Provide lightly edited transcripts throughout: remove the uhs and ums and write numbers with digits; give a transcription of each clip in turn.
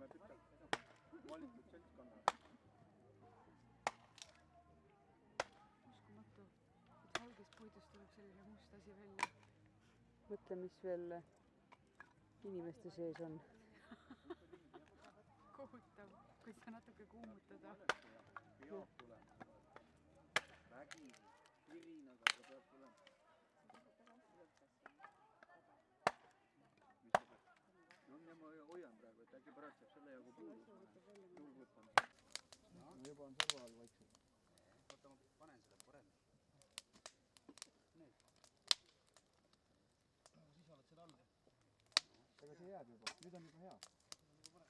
Õismäe tütar, valitud seltskonna. Uskumatu, et haigest puidust tuleb selline must asi välja. Mõtle, mis veel inimeste sees on. Kohutav, kui sa natuke kuumutada. Peab tulema. Vägi, kirinaga peab tulema. No ma hoian praegu, et äkki pärast saab selle jagu puudus. Juul võtan. Juba on serva all vaikselt. Oota, ma panen seda parem. Nüüd. Siis oled seda all. Ega see jääb juba. Nüüd on juba hea.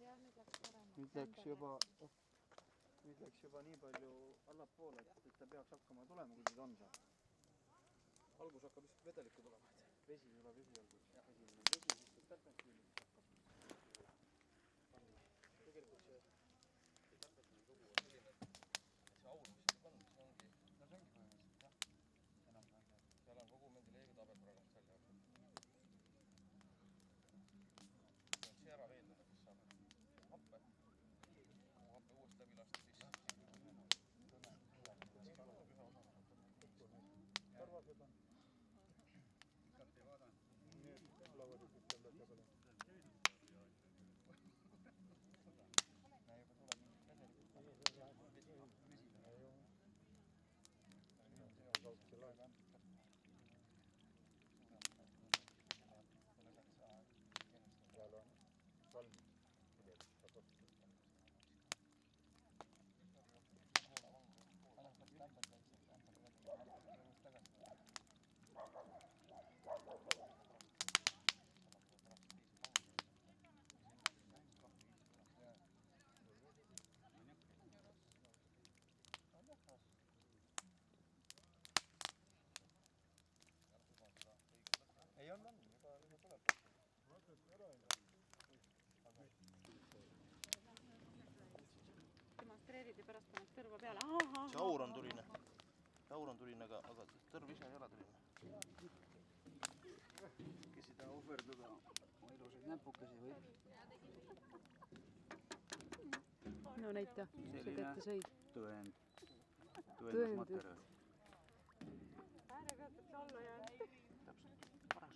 Ja, nüüd läks parem. Nüüd läks juba nii palju allapoole, et ta peaks hakkama tulema, kui seda on seal. Algus hakkab lihtsalt vedelikku tulema. Vesi ei ole vesi algus. Esimene vesi, siis tuleb tärpentiini. Tegelikult see tärpentiini lugu on selline, et see aur, mis siin on, see ongi... No see ongi põhimõtteliselt, jah. Enam-vähem. Seal on kogu mingi leegitabel praegu seal jaoks. See ära veeldada, kes saab happe. Kogu happe uuesti läbi lasta, siis Tarvased on. Sealt ei vaadanud. Need lauad ütleb selle peale. Näe, juba tuleb mingit vedelikult. Vesile. See on kaudse laeg. Seal on salm. Ei on, juba tuleb. Demonstreerid ja pärast paned tõrva peale. See aur on tuline. See aur on tuline, aga tõrv ise ei ole tuline. Kes seda ohverdada oma ilusaid näpukesi võib. No näita, sa kätte sõid. Tõend. Tõendusmaterjal. Äärekäteks alla jäänud. Täpselt. Paras.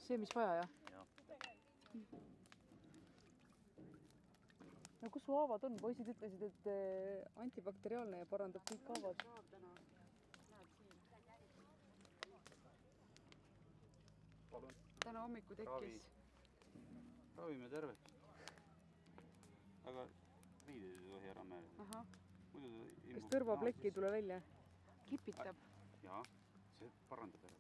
See, mis vaja, jah? Jah. No kus su haavad on? Poisid ütlesid, et antibakteriaalne ja parandab kõik haavad. Täna hommiku tekkis. Ravime tervet. Aga riided ei tohi ära määrida. Ahah. Kas tõrvaplekk ei tule välja? Kipitab. Jaa, see parandab ära.